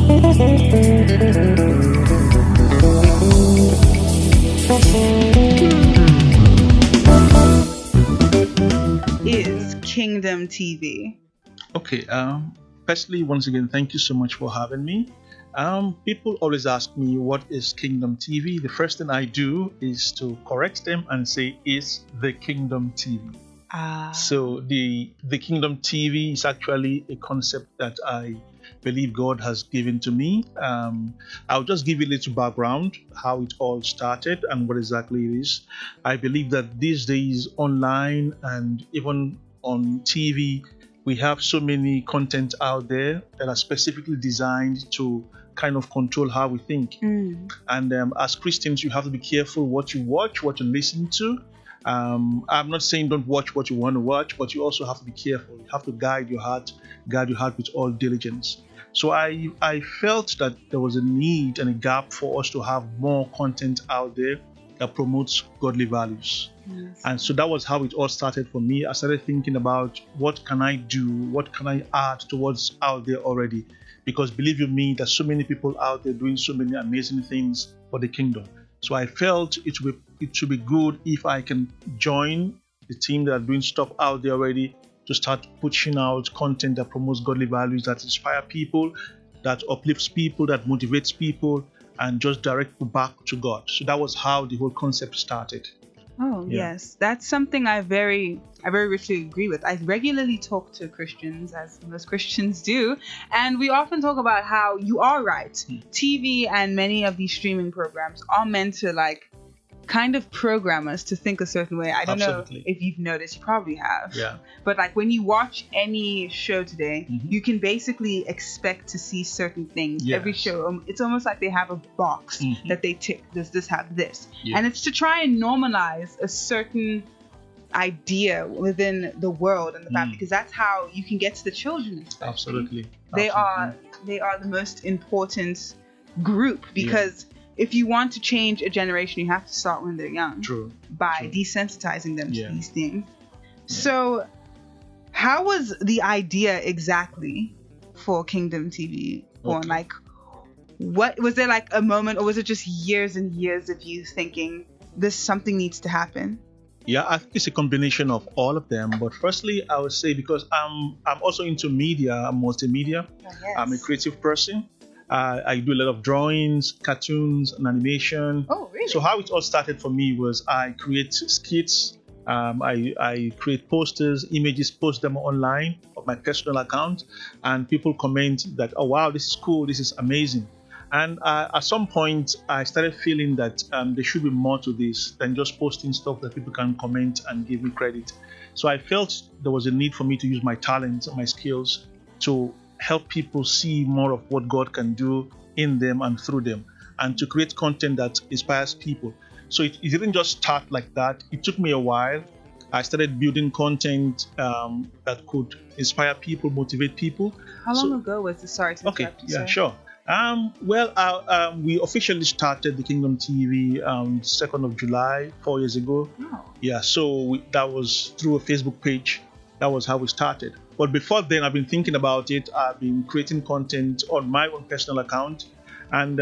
Is Kingdom TV? Okay. Firstly, once again, thank you so much for having me. People always ask me what is Kingdom TV. The first thing I do is to correct them and say it's the Kingdom TV. So the Kingdom TV is actually a concept that I believe God has given to me. I'll just give you a little background, how it all started and what exactly it is. I believe that these days online and even on TV, we have so many content out there that are specifically designed to kind of control how we think. And as Christians, you have to be careful what you watch, what you listen to. I'm not saying don't watch what you want to watch, but you also have to be careful. You have to guide your heart with all diligence. So I felt that there was a need and a gap for us to have more content out there that promotes godly values. Yes. And so that was how it all started for me. I started thinking about what can I do, what can I add to what's out there already? Because believe you me, there's so many people out there doing so many amazing things for the kingdom. So I felt it should be good if I can join the team that are doing stuff out there already to start pushing out content that promotes godly values, that inspire people, that uplifts people, that motivates people, and just direct people back to God. So that was how the whole concept started. Oh, yes. That's something I very richly agree with. I regularly talk to Christians, as most Christians do, and we often talk about how you are right. TV and many of these streaming programs are meant to kind of program us to think a certain way. I don't know if you've noticed, you probably have. Yeah. But when you watch any show today, you can basically expect to see certain things. Yes. Every show, it's almost like they have a box that they tick. Does this have this? Yeah. And it's to try and normalize a certain idea within the world and the family, because that's how you can get to the children. Especially. Absolutely. They are the most important group, because if you want to change a generation, you have to start when they're young. True. By desensitizing them to these things. Yeah. So, how was the idea exactly for Kingdom TV born? Okay. What was there a moment, or was it just years and years of you thinking something needs to happen? Yeah, I think it's a combination of all of them. But firstly, I would say, because I'm also into media, I'm multimedia. Oh, yes. I'm a creative person. I do a lot of drawings, cartoons, and animation. Oh, really? So how it all started for me was I create skits. I create posters, images, post them online on my personal account, and people comment that, oh wow, this is cool, this is amazing. And at some point, I started feeling that there should be more to this than just posting stuff that people can comment and give me credit. So I felt there was a need for me to use my talents and my skills to help people see more of what God can do in them and through them, and to create content that inspires people. So it didn't just start like that. It took me a while. I started building content that could inspire people, motivate people. How long ago was this? Sorry to interrupt you, sir. Sure. We officially started the Kingdom TV 2nd of July, 4 years ago. Oh. Yeah, so that was through a Facebook page. That was how we started. But before then, I've been thinking about it. I've been creating content on my own personal account. And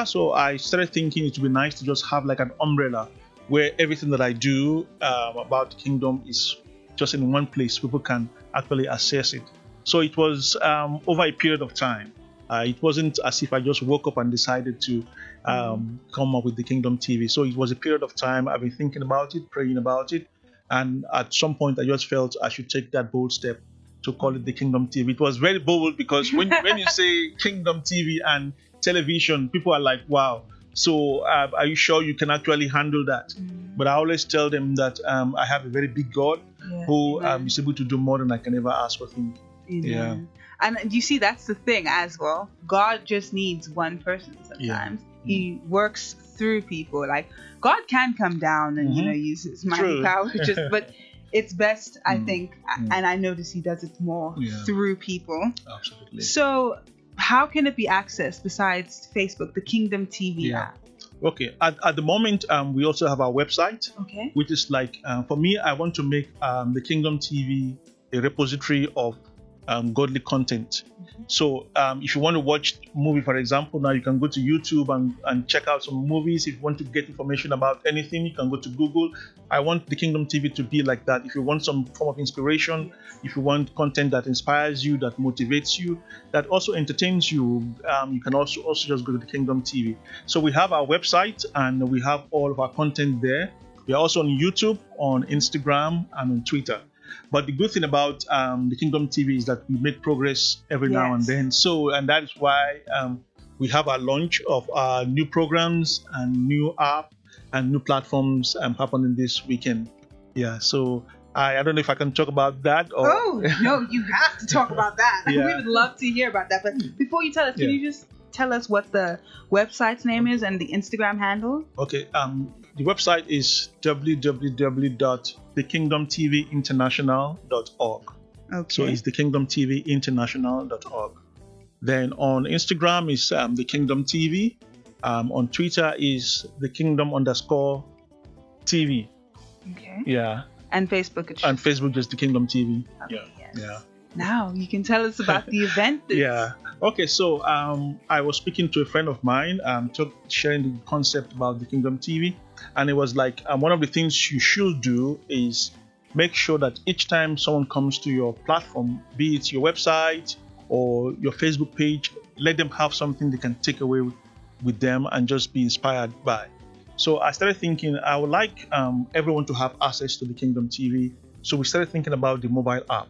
so I started thinking it would be nice to just have an umbrella where everything that I do about the kingdom is just in one place. People can actually access it. So it was over a period of time. It wasn't as if I just woke up and decided to come up with the Kingdom TV. So it was a period of time. I've been thinking about it, praying about it. And at some point, I just felt I should take that bold step to call it the Kingdom TV. It was very bold because when you say Kingdom TV and television, people are like, wow. So are you sure you can actually handle that? But I always tell them that I have a very big God who is able to do more than I can ever ask or think. Yeah. And you see, that's the thing as well. God just needs one person sometimes. He works through people. God can come down and use his mighty power, but it's best, I think, and I notice he does it more through people. Absolutely. So how can it be accessed besides Facebook, the Kingdom TV app? Okay. At the moment, we also have our website, which is for me, I want to make the Kingdom TV a repository of godly content. So if you want to watch movie, for example, now you can go to YouTube and check out some movies. If you want to get information about anything, you can go to Google. I want the Kingdom TV to be like that. If you want some form of inspiration, if you want content that inspires you, that motivates you, that also entertains you, you can also just go to the Kingdom TV. So we have our website and we have all of our content there. We are also on YouTube, on Instagram, and on Twitter. But the good thing about the Kingdom TV is that we make progress every now and then. So, and that is why we have our launch of our new programs and new app and new platforms happening this weekend. Yeah, so I don't know if I can talk about that. Or... Oh, no, you have to talk about that. We would love to hear about that. But before you tell us, can you just tell us what the website's name is and the Instagram handle? Okay, the website is www.thekingdomtvinternational.org. Okay. So it's thekingdomtvinternational.org. Then on Instagram is the Kingdom TV. On Twitter is the Kingdom_TV. Okay. Yeah. And Facebook. And Facebook just the Kingdom TV. Okay, yes. Yeah. Now you can tell us about the event. Okay, so I was speaking to a friend of mine, sharing the concept about the Kingdom TV, and it was like one of the things you should do is make sure that each time someone comes to your platform, be it your website or your Facebook page, let them have something they can take away with them and just be inspired by. So I started thinking I would like everyone to have access to the Kingdom TV. So we started thinking about the mobile app.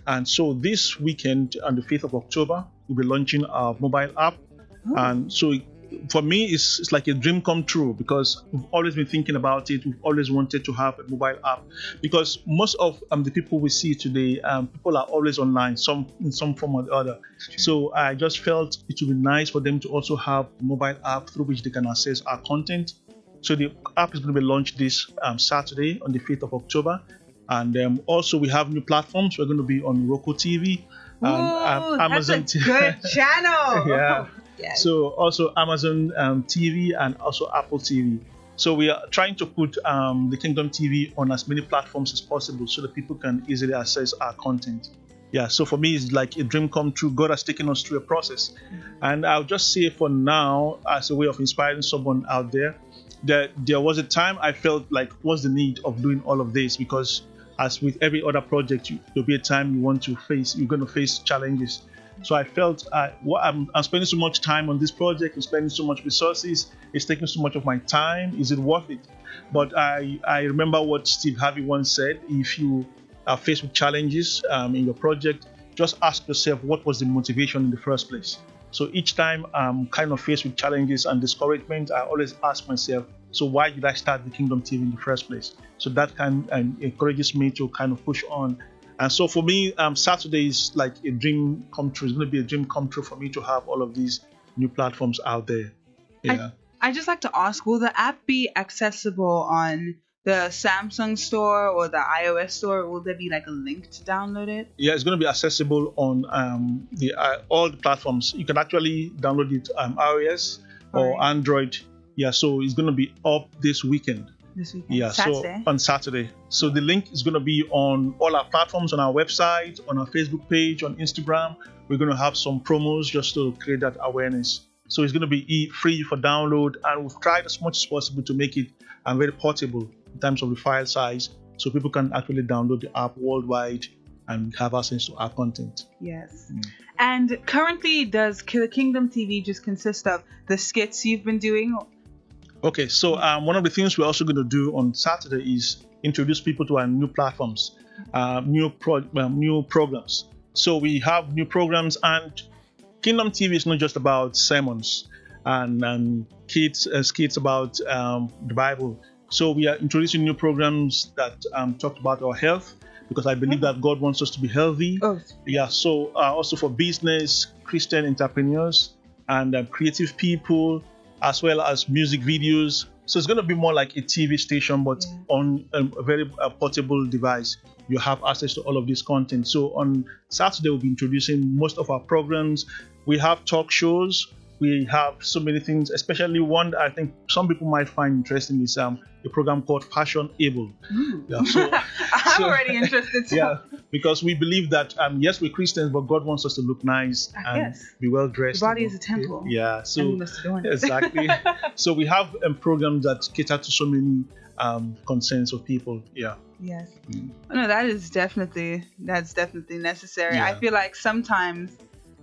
And so this weekend, on the 5th of October, we'll be launching our mobile app. And so for me, it's like a dream come true because we've always been thinking about it. We've always wanted to have a mobile app because most of the people we see today, people are always online, in some form or the other. So I just felt it would be nice for them to also have a mobile app through which they can access our content. So the app is going to be launched this Saturday on the 5th of October. And also we have new platforms. We're going to be on Roku TV and Amazon TV. Good channel. Yeah. Yes. So also Amazon TV and also Apple TV. So we are trying to put the Kingdom TV on as many platforms as possible so that people can easily access our content. Yeah, so for me, it's like a dream come true. God has taken us through a process. And I'll just say for now, as a way of inspiring someone out there, that there was a time I felt like, what's the need of doing all of this? Because as with every other project, there'll be a time you're going to face challenges. So I felt I'm spending so much time on this project, I'm spending so much resources, it's taking so much of my time, is it worth it? But I remember what Steve Harvey once said, if you are faced with challenges in your project, just ask yourself what was the motivation in the first place. So each time I'm kind of faced with challenges and discouragement, I always ask myself, so why did I start the Kingdom TV in the first place? So that encourages me to kind of push on. And so for me, Saturday is like a dream come true. It's going to be a dream come true for me to have all of these new platforms out there. Yeah. I just like to ask, will the app be accessible on the Samsung store or the iOS store? Will there be like a link to download it? Yeah, it's going to be accessible on all the platforms. You can actually download it iOS or Android. Yeah, so it's going to be up this weekend. Yeah, Saturday. So on Saturday. So the link is going to be on all our platforms, on our website, on our Facebook page, on Instagram. We're going to have some promos just to create that awareness. So it's going to be free for download, and we've tried as much as possible to make it very portable in terms of the file size, so people can actually download the app worldwide and have access to our content. Yes. And currently, does Kingdom TV just consist of the skits you've been doing? Okay, so one of the things we're also going to do on Saturday is introduce people to our new platforms, new programs. So we have new programs, and Kingdom TV is not just about sermons and skits about the Bible. So we are introducing new programs that talk about our health, because I believe that God wants us to be healthy. Yeah. So also for business, Christian entrepreneurs, and creative people, as well as music videos. So it's going to be more like a TV station, but on a very portable device. You have access to all of this content. So on Saturday, we'll be introducing most of our programs. We have talk shows. we have so many things, especially one that I think some people might find interesting is a program called Fashion Able. Yeah, so, I'm already interested. So. Yeah, because we believe that, yes, we're Christians, but God wants us to look nice and be well dressed. The body is a temple. Yeah, so and we must adorn it. Exactly. So we have programs that cater to so many concerns of people. Yeah. Yes. No, that's definitely necessary. Yeah. I feel like sometimes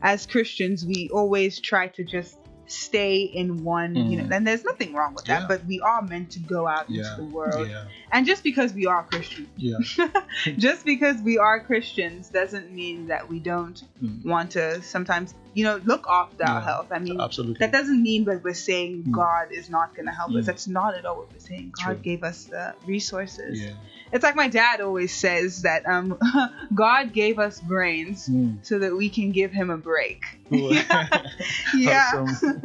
as Christians we always try to just stay in one, and there's nothing wrong with that, but we are meant to go out into the world. And just because we are Christians, just because we are Christians doesn't mean that we don't want to sometimes, look after our health. I mean, absolutely. That doesn't mean that we're saying God is not going to help us. That's not at all what we're saying. God gave us the resources. It's like my dad always says that God gave us brains so that we can give him a break. Awesome.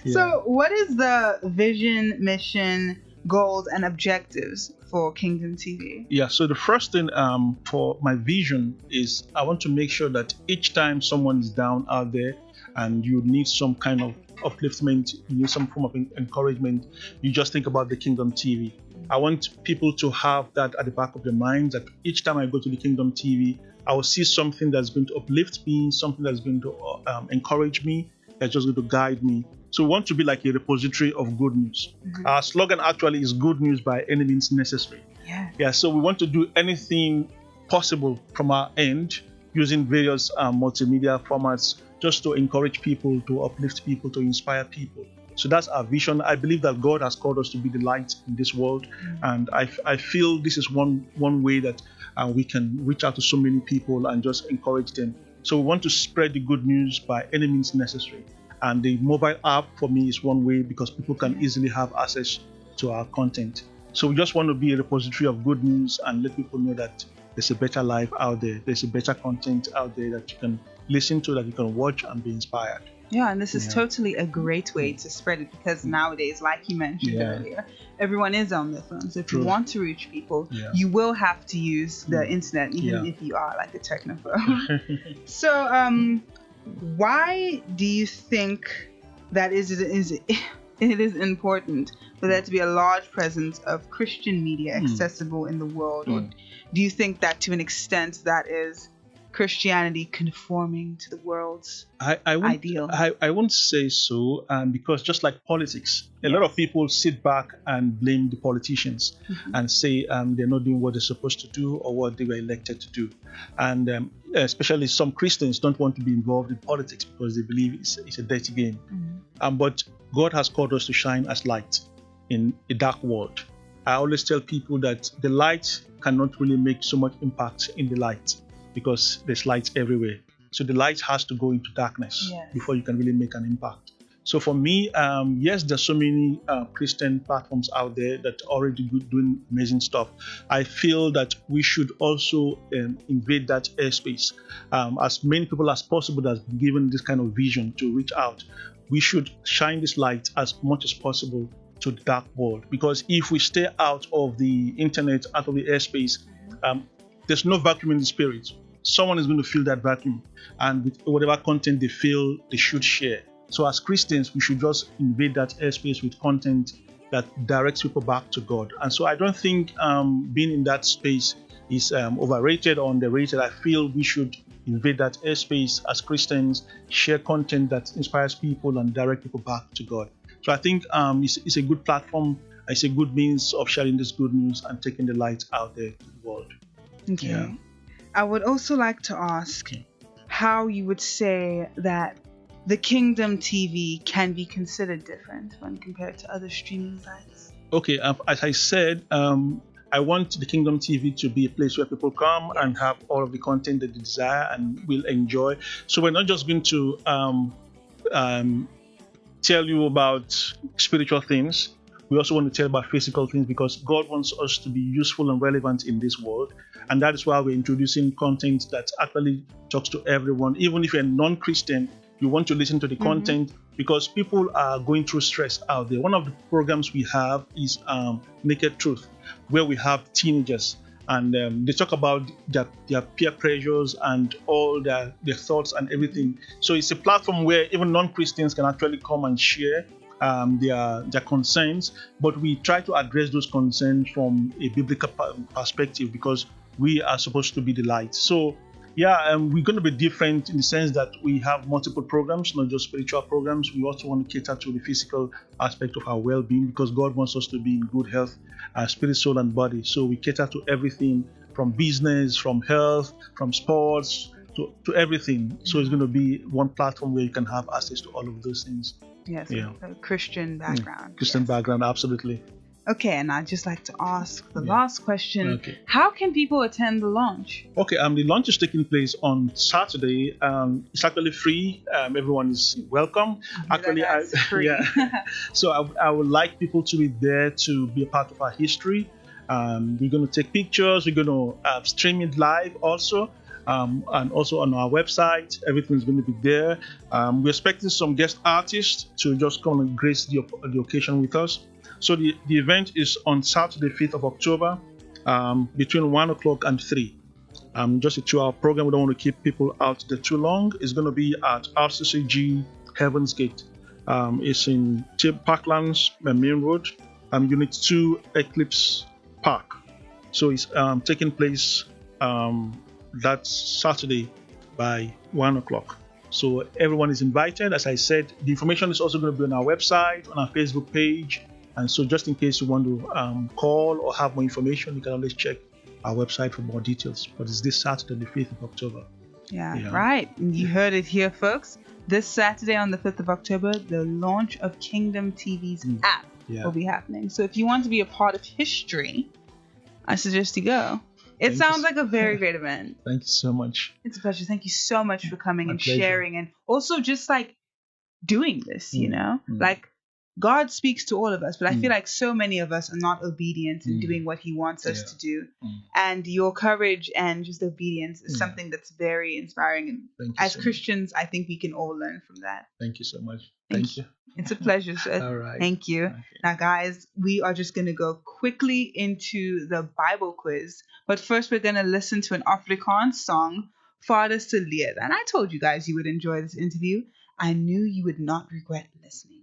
So what is the vision, mission, goals, and objectives for Kingdom TV? Yeah, so the first thing for my vision is I want to make sure that each time someone is down out there and you need some kind of upliftment, you need some form of encouragement, you just think about the Kingdom TV. I want people to have that at the back of their minds, that each time I go to the Kingdom TV, I will see something that's going to uplift me, something that's going to encourage me, that's just going to guide me. So we want to be like a repository of good news. Our slogan actually is good news by any means necessary. Yeah, so we want to do anything possible from our end using various multimedia formats just to encourage people, to uplift people, to inspire people. So that's our vision. I believe that God has called us to be the light in this world. And I feel this is one way that we can reach out to so many people and just encourage them. So we want to spread the good news by any means necessary. And the mobile app for me is one way because people can easily have access to our content. So we just want to be a repository of good news and let people know that there's a better life out there. There's a better content out there that you can listen to, that you can watch and be inspired. Yeah, and this is totally a great way to spread it because nowadays, like you mentioned earlier, everyone is on their phone. So if you want to reach people, you will have to use the internet, even if you are like a technophobe. So why do you think that it is important for there to be a large presence of Christian media accessible in the world? Or do you think that to an extent that is Christianity conforming to the world's ideal? I won't say so, because just like politics, a lot of people sit back and blame the politicians and say they're not doing what they're supposed to do or what they were elected to do. And especially some Christians don't want to be involved in politics because they believe it's a dirty game. But God has called us to shine as light in a dark world. I always tell people that the light cannot really make so much impact in the light, because there's light everywhere. So the light has to go into darkness before you can really make an impact. So for me, yes, there's so many Christian platforms out there that are already doing amazing stuff. I feel that we should also invade that airspace. As many people as possible that's been given this kind of vision to reach out, we should shine this light as much as possible to the dark world. Because if we stay out of the internet, out of the airspace, there's no vacuum in the spirit. Someone is going to fill that vacuum, and with whatever content they feel they should share. So as Christians, we should just invade that airspace with content that directs people back to God. And so I don't think being in that space is overrated or underrated. I feel we should invade that airspace as Christians, share content that inspires people and direct people back to God. So I think it's a good platform. It's a good means of sharing this good news and taking the light out there to the world. Okay. Yeah. I would also like to ask how you would say that the Kingdom TV can be considered different when compared to other streaming sites. Okay, as I said, I want the Kingdom TV to be a place where people come and have all of the content that they desire and will enjoy. So we're not just going to tell you about spiritual things. We also want to tell about physical things because God wants us to be useful and relevant in this world. And that is why we're introducing content that actually talks to everyone. Even if you're a non-Christian, you want to listen to the content because people are going through stress out there. One of the programs we have is Naked Truth, where we have teenagers and they talk about their peer pressures and all their thoughts and everything. So it's a platform where even non-Christians can actually come and share their concerns, but we try to address those concerns from a biblical perspective, because we are supposed to be the light. So we're going to be different in the sense that we have multiple programs, not just spiritual programs. We also want to cater to the physical aspect of our well-being, because God wants us to be in good health, spirit, soul, and body. So we cater to everything, from business, from health, from sports, to everything. So it's going to be one platform where you can have access to all of those things. Yes, a Christian background. Christian background, absolutely. Okay, and I'd just like to ask the last question. Okay. How can people attend the launch? Okay, the launch is taking place on Saturday. It's actually free. Everyone is welcome. Actually, That's free. So I would like people to be there to be a part of our history. We're going to take pictures. We're going to stream it live also. And also on our website, everything is going to be there. We're expecting some guest artists to just come and grace the occasion with us. So the event is on Saturday, 5th of October, between 1 o'clock and 3. Just a 2-hour program. We don't want to keep people out there too long. It's going to be at RCCG Heaven's Gate. It's in Parklands, Main Road, Unit 2, Eclipse Park. So it's taking place that Saturday by 1 o'clock. So everyone is invited. As I said, the information is also going to be on our website, on our Facebook page. And so just in case you want to call or have more information, you can always check our website for more details. But it's this Saturday, the 5th of October. Yeah, right. You heard it here, folks. This Saturday on the 5th of October, the launch of Kingdom TV's app will be happening. So if you want to be a part of history, I suggest you go. It sounds like a very great event. Thank you so much. It's a pleasure. Thank you so much for coming and sharing, and also just like doing this, like God speaks to all of us, but I feel like so many of us are not obedient in doing what he wants us to do. And your courage and just obedience is something that's very inspiring. And as Christians, I think we can all learn from that. Thank you so much. Thank you. It's a pleasure, sir. All right. Thank you. Okay. Now, guys, we are just going to go quickly into the Bible quiz. But first, we're going to listen to an Afrikaans song, Vader se leer. And I told you guys you would enjoy this interview. I knew you would not regret listening.